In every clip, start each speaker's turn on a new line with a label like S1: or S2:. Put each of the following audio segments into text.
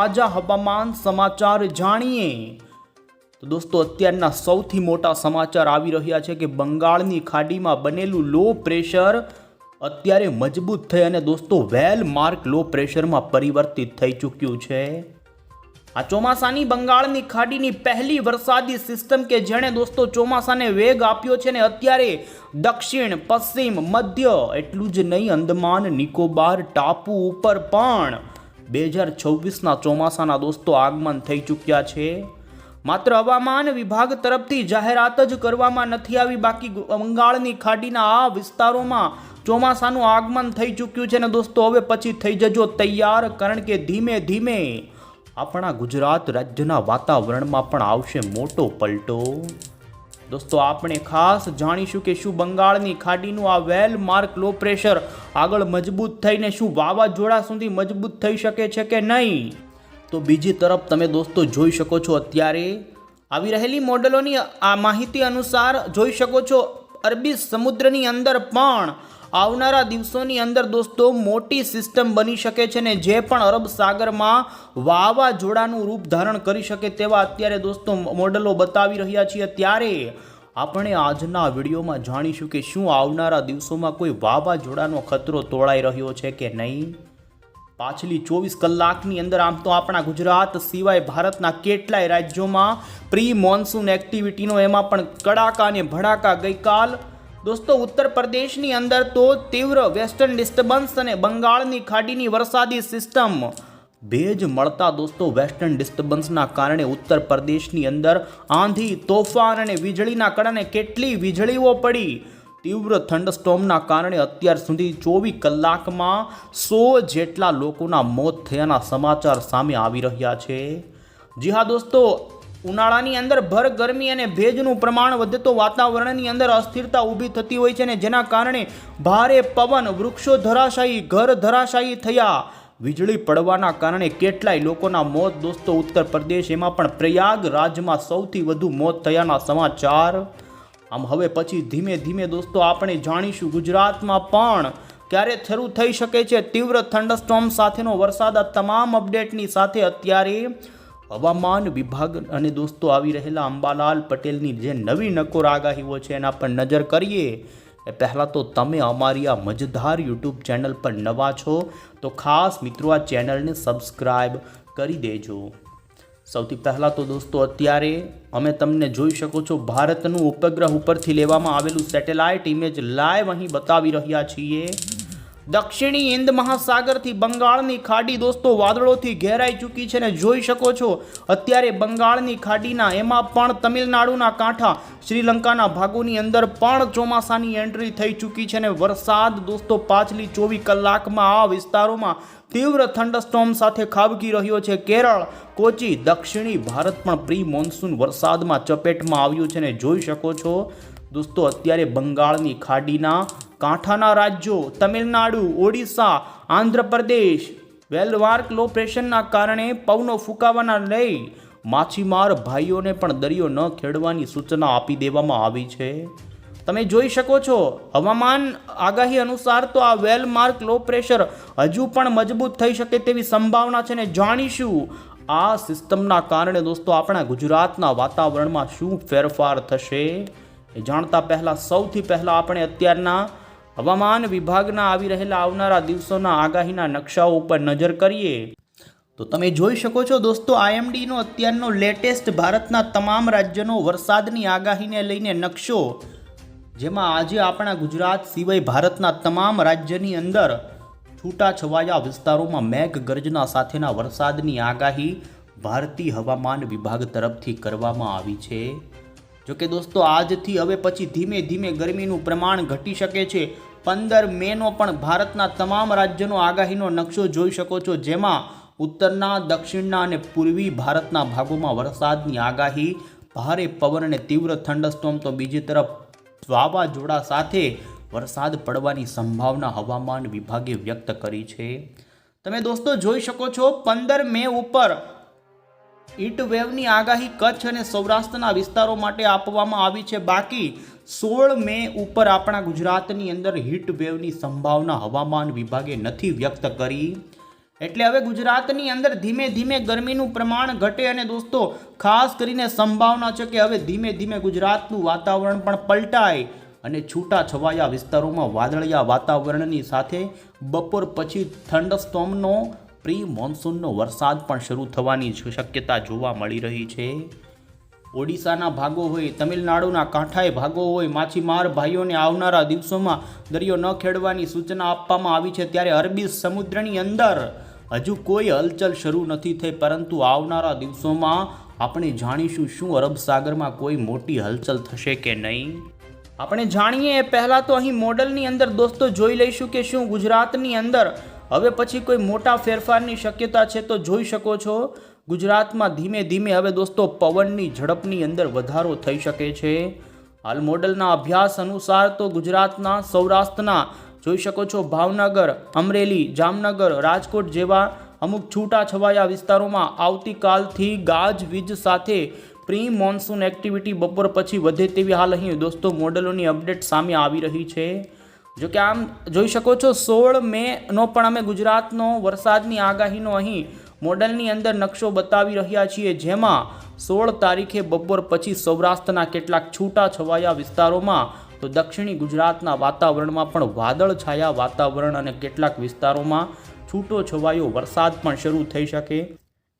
S1: તાજા હવામાન સમાચાર જાણીએ તો દોસ્તો અત્યારના સૌથી મોટા સમાચાર આવી રહ્યા છે કે બંગાળની ખાડીમાં બનેલું લો પ્રેશર અત્યારે મજબૂત થઈ અને દોસ્તો વેલ માર્ક લો પ્રેશરમાં પરિવર્તિત થઈ ચૂક્યું છે। આ ચોમાસાની બંગાળની ખાડીની પહેલી વરસાદી સિસ્ટમ કે જેણે દોસ્તો ચોમાસાને વેગ આપ્યો છે ને અત્યારે દક્ષિણ પશ્ચિમ મધ્ય એટલું જ નહીં અંદમાન નિકોબાર ટાપુ ઉપર પણ 2026ના ચોમાસાના દોસ્તો આગમન થઈ ચૂક્યા છે। માત્ર હવામાન વિભાગ તરફથી જાહેરાત જ કરવામાં નથી આવી, બાકી બંગાળની ખાડીના આ વિસ્તારોમાં ચોમાસાનું આગમન થઈ ચૂક્યું છે ને દોસ્તો હવે પછી થઈ જજો તૈયાર, કારણ કે ધીમે ધીમે આપણા ગુજરાત રાજ્યના વાતાવરણમાં પણ આવશે મોટો પલટો। દોસ્તો આપણે ખાસ જાણીશું કે શું બંગાળની ખાડીનું આ વેલ માર્ક લો પ્રેશર આગળ મજબૂત થઈને શું વાવાઝોડા સુધી મજબૂત થઈ શકે છે કે નહીં। તો બીજી તરફ તમે દોસ્તો જોઈ શકો છો અત્યારે આવી રહેલી મોડેલોની આ માહિતી અનુસાર જોઈ શકો છો અરબી સમુદ્રની અંદર પણ આવનારા દિવસોની અંદર દોસ્તો મોટી સિસ્ટમ બની શકે છે ને જે પણ અરબ સાગરમાં વાવાઝોડાનું રૂપ ધારણ કરી શકે તેવા અત્યારે દોસ્તો મોડેલો બતાવી રહ્યા છીએ। ત્યારે આપણે આજના વિડીયોમાં જાણીશું કે શું આવનારા દિવસોમાં કોઈ વાવાઝોડાનો ખતરો તોળાઈ રહ્યો છે કે નહીં। પાછલી 24 કલાકની અંદર આમ તો આપણા ગુજરાત સિવાય ભારતના કેટલાય રાજ્યોમાં પ્રી મોન્સૂન એક્ટિવિટીનો એમાં પણ કડાકા અને ભડાકા ગઈકાલ દોસ્તો ઉત્તર પ્રદેશની અંદર તો તીવ્ર વેસ્ટર્ન ડિસ્ટર્બન્સ અને બંગાળની ખાડીની વરસાદી સિસ્ટમ ભેજ મળતા દોસ્તો વેસ્ટર્ન ડિસ્ટર્બન્સના કારણે ઉત્તર પ્રદેશની અંદર આંધી તોફાન અને વીજળીના કારણે કેટલી વીજળીઓ પડી। તીવ્ર થંડરસ્ટોર્મના કારણે અત્યાર સુધી 24 કલાકમાં 100 જેટલા લોકોના મોત થયાના સમાચાર સામે આવી રહ્યા છે। જી હા દોસ્તો, ઉનાળાની અંદર ભર ગરમી અને ભેજનું પ્રમાણ વધતો વાતાવરણની અંદર અસ્થિરતા ઊભી થતી હોય છે ને જેના કારણે ભારે પવન, વૃક્ષો ધરાશાયી, ઘર ધરાશાયી થયા, વીજળી પડવાના કારણે કેટલાય લોકોના મોત દોસ્તો ઉત્તર પ્રદેશ એમાં પણ પ્રયાગરાજમાં સૌથી વધુ મોત થયાના સમાચાર। આમ હવે પછી ધીમે ધીમે દોસ્તો આપણે જાણીશું ગુજરાતમાં પણ ક્યારે શરૂ થઈ શકે છે તીવ્ર થંડરસ્ટોર્મ સાથેનો વરસાદ। આ તમામ અપડેટની સાથે અત્યારે હવામાન વિભાગ અને દોસ્તો આવી રહેલા અંબાલાલ પટેલની જે નવી નકોર આગાહીઓ છે એના પર નજર કરીએ એ પહેલાં તો તમે અમારી આ મજેદાર યુટ્યુબ ચેનલ પર નવા છો તો ખાસ મિત્રો આ ચેનલને સબસ્ક્રાઈબ કરી દેજો। સૌથી પહેલાં તો દોસ્તો અત્યારે અમે તમને જોઈ શકો છો ભારતનું ઉપગ્રહ ઉપરથી લેવામાં આવેલું સેટેલાઇટ ઇમેજ લાઈવ અહીં બતાવી રહ્યા છીએ। દક્ષિણી હિન્દ મહાસાગરથી બંગાળની ખાડી દોસ્તો વાદળોથી ઘેરાઈ ચૂકી છે ને જોઈ શકો છો અત્યારે બંગાળની ખાડીના એમાં પણ તમિલનાડુના કાંઠા શ્રીલંકાના ભાગોની અંદર પણ ચોમાસાની એન્ટ્રી થઈ ચૂકી છે ને વરસાદ દોસ્તો પાછલી 24 કલાકમાં આ વિસ્તારોમાં તીવ્ર થંડરસ્ટોર્મ સાથે ખાબકી રહ્યો છે। કેરળ, કોચી, દક્ષિણી ભારત પણ પ્રી મોન્સૂન વરસાદમાં ચપેટમાં આવ્યું છે ને જોઈ શકો છો દોસ્તો અત્યારે બંગાળની ખાડીના કાંઠાના રાજ્યો તમિલનાડુ, ઓડિશા, આંધ્રપ્રદેશ વેલમાર્ક લો પ્રેશરના કારણે પવનો ફૂંકાવાના લઈ માછીમાર ભાઈઓને પણ દરિયો ન ખેડવાની સૂચના આપી દેવામાં આવી છે। તમે જોઈ શકો છો હવામાન આગાહી અનુસાર તો આ વેલમાર્ક લો પ્રેશર હજુ પણ મજબૂત થઈ શકે તેવી સંભાવના છે ને જાણીશું આ સિસ્ટમના કારણે દોસ્તો આપણા ગુજરાતના વાતાવરણમાં શું ફેરફાર થશે એ જાણતા પહેલાં સૌથી પહેલાં આપણે અત્યારના હવામાન વિભાગના આવી રહેલા આવનારા દિવસોના આગાહીના નકશાઓ ઉપર નજર કરીએ તો તમે જોઈ શકો છો દોસ્તો IMDનો અત્યારનો લેટેસ્ટ ભારતના તમામ રાજ્યનો વરસાદની આગાહીને લઈને નકશો, જેમાં આજે આપણા ગુજરાત સિવાય ભારતના તમામ રાજ્યની અંદર છૂટાછવાયા વિસ્તારોમાં મેઘગર્જના સાથેના વરસાદની આગાહી ભારતીય હવામાન વિભાગ તરફથી કરવામાં આવી છે। જોકે દોસ્તો આજથી હવે પછી ધીમે ધીમે ગરમીનું પ્રમાણ ઘટી શકે છે। 15 મેનો પણ ભારતના તમામ રાજ્યોનો આગાહીનો નકશો જોઈ શકો છો, જેમાં ઉત્તરના, દક્ષિણના અને પૂર્વી ભારતના ભાગોમાં વરસાદની આગાહી, ભારે પવન અને તીવ્ર થંડરસ્ટોર્મ તો બીજી તરફ વાવાઝોડા સાથે વરસાદ પડવાની સંભાવના હવામાન વિભાગે વ્યક્ત કરી છે। તમે દોસ્તો જોઈ શકો છો 15 મે ઉપર હીટ વેવની આગાહી કચ્છ અને સૌરાષ્ટ્રના વિસ્તારો માટે આપવામાં આવી છે। બાકી 16 મે ઉપર આપણા ગુજરાતની અંદર હીટ વેવની સંભાવના હવામાન વિભાગે નથી વ્યક્ત કરી। એટલે હવે ગુજરાતની અંદર ધીમે ધીમે ગરમીનું પ્રમાણ ઘટે અને દોસ્તો ખાસ કરીને સંભાવના છે કે હવે ધીમે ધીમે ગુજરાતનું વાતાવરણ પણ પલટાય અને છૂટા છવાયા વિસ્તારોમાં વાદળિયા વાતાવરણની સાથે બપોર પછી થંડરસ્ટોર્મનો પ્રી મોન્સૂનનો વરસાદ પણ શરૂ થવાની શક્યતા જોવા મળી રહી છે. ઓડિશાના ભાગો હોય, તમિલનાડુના કાંઠાએ ભાગો હોય, માછીમાર ભાઈઓને આવનારા દિવસોમાં દરિયો ન ખેડવાની સૂચના આપવામાં આવી છે. ત્યારે અરબી સમુદ્રની અંદર હજુ કોઈ હલચલ શરૂ નથી થઈ, પરંતુ આવનારા દિવસોમાં આપણે જાણીશું શું અરબ સાગરમાં કોઈ મોટી હલચલ થશે કે નહીં. આપણે જાણીએ એ પહેલાં તો અહીં મોડલની અંદર દોસ્તો જોઈ લઈશું કે શું ગુજરાતની અંદર હવે પછી કોઈ મોટા ફેરફારની શક્યતા છે. તો જોઈ શકો છો ગુજરાતમાં ધીમે ધીમે હવે દોસ્તો પવનની ઝડપની અંદર વધારો થઈ શકે છે. હાલ મોડલના અભ્યાસ અનુસાર તો ગુજરાતના સૌરાષ્ટ્રના જોઈ શકો છો ભાવનગર, અમરેલી, જામનગર, રાજકોટ જેવા અમુક છૂટા છવાયા વિસ્તારોમાં આવતીકાલથી ગાજવીજ સાથે પ્રી મોન્સૂન એક્ટિવિટી બપોર પછી વધે તેવી હાલ અહીં દોસ્તો મોડલોની અપડેટ સામે આવી રહી છે. જો કે આમ જોઈ શકો છો 16 મેનો પણ અમે ગુજરાતનો વરસાદની આગાહીનો અહીં મોડલની અંદર નકશો બતાવી રહ્યા છીએ, જેમાં 16 તારીખે બપોર પછી સૌરાષ્ટ્રના કેટલાક છૂટા છવાયા વિસ્તારોમાં તો દક્ષિણી ગુજરાતના વાતાવરણમાં પણ વાદળ છાયા વાતાવરણ અને કેટલાક વિસ્તારોમાં છૂટો છવાયો વરસાદ પણ શરૂ થઈ શકે.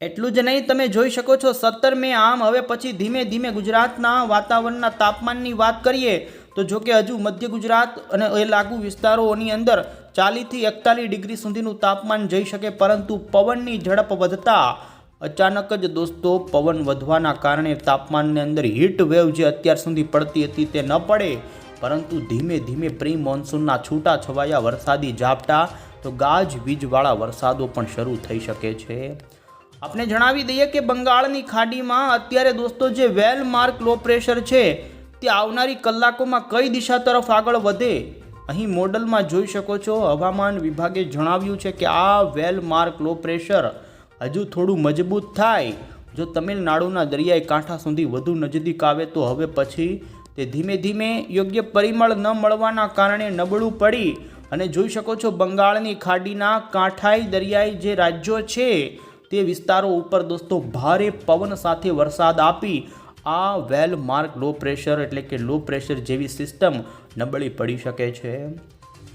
S1: એટલું જ નહીં, તમે જોઈ શકો છો 17 મે આમ હવે પછી ધીમે ધીમે ગુજરાતના વાતાવરણના તાપમાનની વાત કરીએ તો જો કે હજુ મધ્ય ગુજરાત અને એ લાગુ વિસ્તારોની અંદર 40 થી 41 ડિગ્રી સુધીનું તાપમાન જઈ શકે, પરંતુ પવનની ઝડપ વધતા અચાનક જ દોસ્તો પવન વધવાના કારણે તાપમાનની અંદર હીટ વેવ જે અત્યાર સુધી પડતી હતી તે ન પડે, પરંતુ ધીમે ધીમે પ્રી મોન્સૂનના છૂટા છવાયા વરસાદી ઝાપટા તો ગાજવીજવાળા વરસાદો પણ શરૂ થઈ શકે છે. આપણે જણાવી દઈએ કે બંગાળની ખાડીમાં અત્યારે દોસ્તો જે વેલ માર્ક લો પ્રેશર છે તે આવનારી કલાકોમાં કઈ દિશા તરફ આગળ વધે અહીં મોડલમાં જોઈ શકો છો. હવામાન વિભાગે જણાવ્યું છે કે આ વેલ માર્ક લો પ્રેશર હજુ થોડું મજબૂત થાય, જો તમિલનાડુના દરિયાઈ કાંઠા સુધી વધુ નજીક આવે તો હવે પછી તે ધીમે ધીમે યોગ્ય પરિમળ ન મળવાના કારણે નબળું પડી અને જોઈ શકો છો બંગાળની ખાડીના કાંઠાઈ દરિયાઈ જે રાજ્યો છે તે વિસ્તારો ઉપર દોસ્તો ભારે પવન સાથે વરસાદ આપી આ વેલ માર્ક લો પ્રેશર એટલે કે લો પ્રેશર જેવી સિસ્ટમ નબળી પડી શકે છે.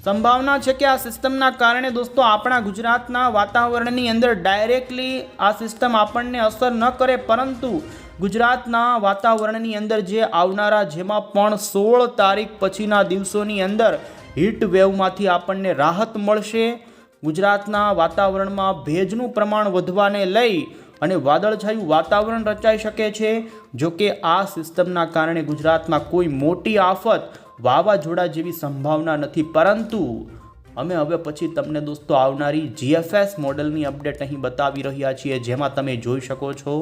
S1: સંભાવના છે કે આ સિસ્ટમના કારણે દોસ્તો આપણા ગુજરાતના વાતાવરણની અંદર ડાયરેક્ટલી આ સિસ્ટમ આપણને અસર ન કરે, પરંતુ ગુજરાતના વાતાવરણની અંદર જે આવનારા જેમાં પણ 16 તારીખ પછીના દિવસોની અંદર હીટ વેવમાંથી આપણને રાહત મળશે. ગુજરાતના વાતાવરણમાં ભેજનું પ્રમાણ વધવાને લઈ અને વાદળછાયું વાતાવરણ રચાઈ શકે છે. જો કે આ સિસ્ટમના કારણે ગુજરાતમાં કોઈ મોટી આફત વાવાઝોડા જેવી સંભાવના નથી, પરંતુ અમે હવે પછી તમને દોસ્તો આવનારી GFS મોડલની અપડેટ અહીં બતાવી રહ્યા છીએ, જેમાં તમે જોઈ શકો છો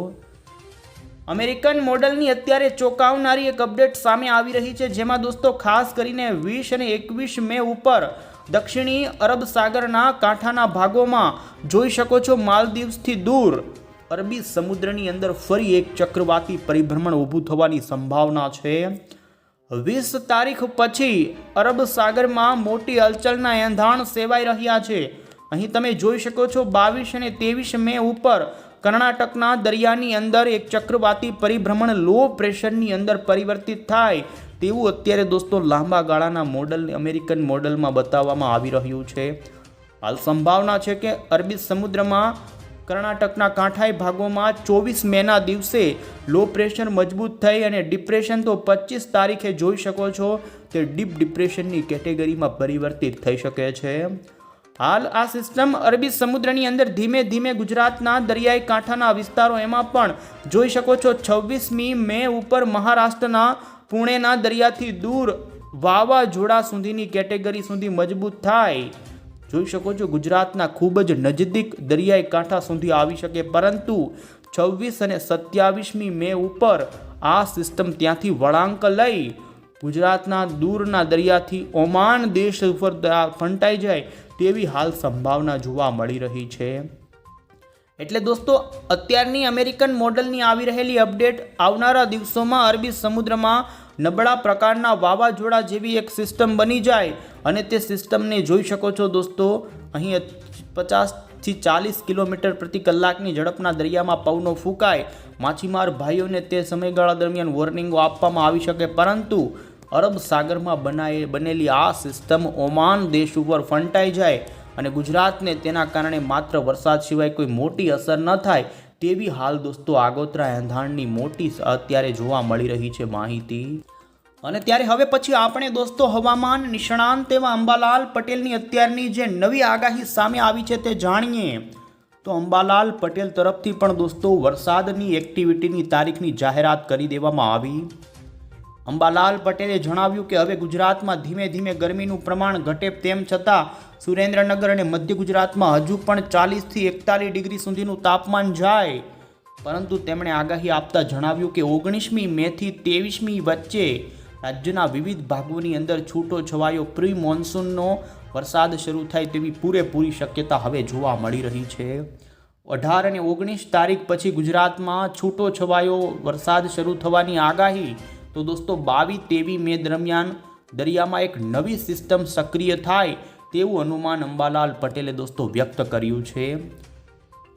S1: અમેરિકન મોડલની અત્યારે ચોંકાવનારી એક અપડેટ સામે આવી રહી છે, જેમાં દોસ્તો ખાસ કરીને 20 અને 21 મે ઉપર દક્ષિણી અરબ સાગરના કાંઠાના ભાગોમાં જોઈ શકો છો માલદીવ્સથી દૂર અરબી સમુદ્રની અંદર ફરી એક ચક્રવાતી પરિભ્રમણ ઊભું થવાની સંભાવના છે. 20 તારીખ પછી અરબ સાગરમાં મોટી હલચલના એંધાણ સેવાઈ રહ્યા છે. અહીં તમે જોઈ શકો છો 22 અને 23 મે ઉપર કર્ણાટકના દરિયાની અંદર એક ચક્રવાતી પરિભ્રમણ લો પ્રેશરની અંદર પરિવર્તિત થાય તેવું અત્યારે દોસ્તો લાંબા ગાળાના મોડલ અમેરિકન મોડલમાં બતાવવામાં આવી રહ્યું છે. હાલ સંભાવના છે કે અરબી સમુદ્રમાં કર્ણાટકના કાંઠાઈ ભાગોમાં 24 મેના દિવસે લો પ્રેશર મજબૂત થઈ અને ડિપ્રેશન તો 25 તારીખે જોઈ શકો છો તે ડીપ ડિપ્રેશનની કેટેગરીમાં પરિવર્તિત થઈ શકે છે. હાલ આ સિસ્ટમ અરબી સમુદ્રની અંદર ધીમે ધીમે ગુજરાતના દરિયાઈ કાંઠાના વિસ્તારો એમાં પણ જોઈ શકો છો 26મી મે ઉપર મહારાષ્ટ્રના પુણેના દરિયાથી દૂર વાવાઝોડા સુધીની કેટેગરી સુધી મજબૂત થાય. જોઈ શકો છો ગુજરાતના ખૂબ જ નજદીક દરિયાઈ કાંઠા સુધી આવી શકે, પરંતુ 26 અને 27મી મે ઉપર આ સિસ્ટમ ત્યાંથી વળાંક લઈ ગુજરાતના દૂરના દરિયાથી ઓમાન દેશ ઉપર ફંટાઈ જાય તેવી હાલ સંભાવના જોવા મળી રહી છે. એટલે દોસ્તો અત્યારની અમેરિકન મોડલની આવી રહેલી અપડેટ આવનારા દિવસોમાં અરબી સમુદ્રમાં નબળા પ્રકારના વાવાઝોડા જેવી એક સિસ્ટમ બની જાય અને તે સિસ્ટમને જોઈ શકો છો દોસ્તો અહીં 50 થી 40 કિલોમીટર પ્રતિ કલાકની ઝડપના દરિયામાં પવનો ફૂંકાય, માછીમાર ભાઈઓને તે સમયગાળા દરમિયાન વોર્નિંગો આપવામાં આવી શકે, પરંતુ અરબ સાગરમાં બનેલી આ સિસ્ટમ ઓમાન દેશ ઉપર ફંટાઈ જાય અને ગુજરાતને તેના કારણે માત્ર વરસાદ સિવાય કોઈ મોટી અસર ન થાય તેવી હાલ દોસ્તો આગોતરા એંધાણની મોટી અત્યારે જોવા મળી રહી છે માહિતી. અને ત્યારે હવે પછી આપણે દોસ્તો હવામાન નિષ્ણાંત એવા અંબાલાલ પટેલની અત્યારની જે નવી આગાહી સામે આવી છે તે જાણીએ. તો અંબાલાલ પટેલ તરફથી પણ દોસ્તો વરસાદની એક્ટિવિટીની તારીખની જાહેરાત કરી દેવામાં આવી. અંબાલાલ પટેલે જણાવ્યું કે હવે ગુજરાતમાં ધીમે ધીમે ગરમીનું પ્રમાણ ઘટે, તેમ છતાં સુરેન્દ્રનગર અને મધ્ય ગુજરાતમાં હજુ પણ 40 થી 41 ડિગ્રી સુધીનું તાપમાન જાય. પરંતુ તેમણે આગાહી આપતા જણાવ્યું કે 19મી મે થી 23મી વચ્ચે રાજ્યના વિવિધ ભાગોની અંદર છૂટો છવાયો પ્રી મોન્સૂનનો વરસાદ શરૂ થાય તેવી પૂરેપૂરી શક્યતા હવે જોવા મળી રહી છે. 18 અને 19 તારીખ પછી ગુજરાતમાં છૂટો છવાયો વરસાદ શરૂ થવાની આગાહી. તો દોસ્તો 22-23 મે દરમિયાન દરિયામાં એક નવી સિસ્ટમ સક્રિય થાય તેવું અનુમાન અંબાલાલ પટેલે દોસ્તો વ્યક્ત કર્યું છે.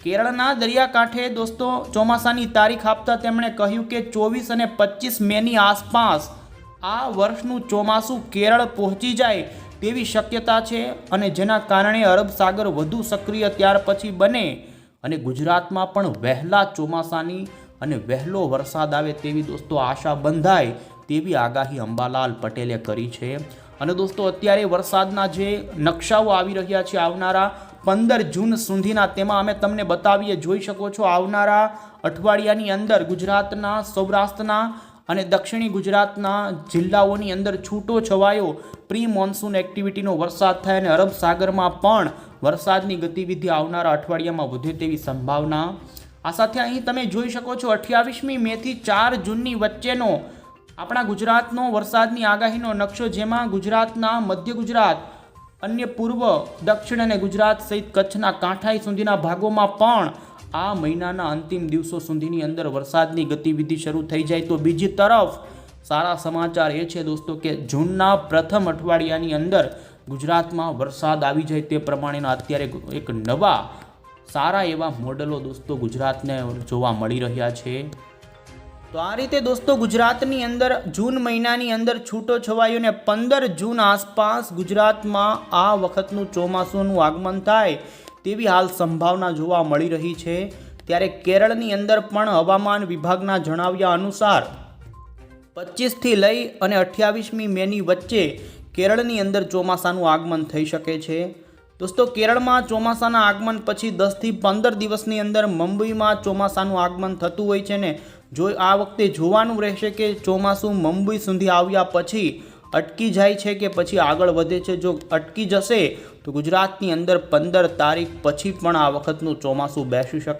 S1: કેરળના દરિયાકાંઠે દોસ્તો ચોમાસાની તારીખ આપતા તેમણે કહ્યું કે 24 અને 25 મેની આસપાસ આ વર્ષનું ચોમાસું કેરળ પહોંચી જાય તેવી શક્યતા છે, અને જેના કારણે અરબ સાગર વધુ સક્રિય ત્યાર પછી બને અને ગુજરાતમાં પણ વહેલા ચોમાસાની અને વહેલો વરસાદ આવે તેવી દોસ્તો આશા બંધાય તેવી આગાહી અંબાલાલ પટેલે કરી છે. અને દોસ્તો અત્યારે વરસાદના જે નકશાઓ આવી રહ્યા છે આવનારા 15 જૂન સુધીના, તેમાં અમે તમને બતાવીએ, જોઈ શકો છો આવનારા અઠવાડિયાની અંદર ગુજરાતના, સૌરાષ્ટ્રના અને દક્ષિણી ગુજરાતના જિલ્લાઓની અંદર છૂટો છવાયો પ્રી મોન્સૂન એક્ટિવિટીનો વરસાદ થાય અને અરબ સાગરમાં પણ વરસાદની ગતિવિધિ આવનારા અઠવાડિયામાં વધે તેવી સંભાવના. આ સાથે અહીં તમે જોઈ શકો છો 28મી મે થી 4 જૂનની વચ્ચેનો આપણા ગુજરાતનો વરસાદની આગાહીનો નકશો, જેમાં ગુજરાતના મધ્ય ગુજરાત, અન્ય પૂર્વ, દક્ષિણ અને ગુજરાત સહિત કચ્છના કાંઠાઈ સુધીના ભાગોમાં પણ આ મહિનાના અંતિમ દિવસો સુધીની અંદર વરસાદની ગતિવિધિ શરૂ થઈ જાય. તો બીજી તરફ સારા સમાચાર એ છે દોસ્તો કે જૂનના પ્રથમ અઠવાડિયાની અંદર ગુજરાતમાં વરસાદ આવી જાય તે પ્રમાણેના અત્યારે એક નવા સારા એવા મોડલો દોસ્તો ગુજરાતને જોવા મળી રહ્યા છે. તો આ રીતે દોસ્તો ગુજરાતની અંદર જૂન મહિનાની અંદર છૂટો છવાયો ને 15 જૂન આસપાસ ગુજરાતમાં આ વખતનું ચોમાસુનું આગમન થાય તેવી હાલ સંભાવના જોવા મળી રહી છે. ત્યારે કેરળની અંદર પણ હવામાન વિભાગના જણાવ્યા અનુસાર 25 થી લઈ અને 28મી મેની વચ્ચે કેરળની અંદર ચોમાસાનું આગમન થઈ શકે છે. દોસ્તો કેરળમાં ચોમાસાના આગમન પછી 10 થી 15 દિવસની અંદર મુંબઈમાં ચોમાસાનું આગમન થતું હોય છે ને આ વખતે જોવાનું રહેશે કે ચોમાસું મુંબઈ સુધી આવ્યા પછી અટકી જાય છે કે પછી આગળ વધે છે. જો અટકી જશે તો ગુજરાતની અંદર 15 તારીખ પછી પણ આ વખતનું ચોમાસું બેસી શકે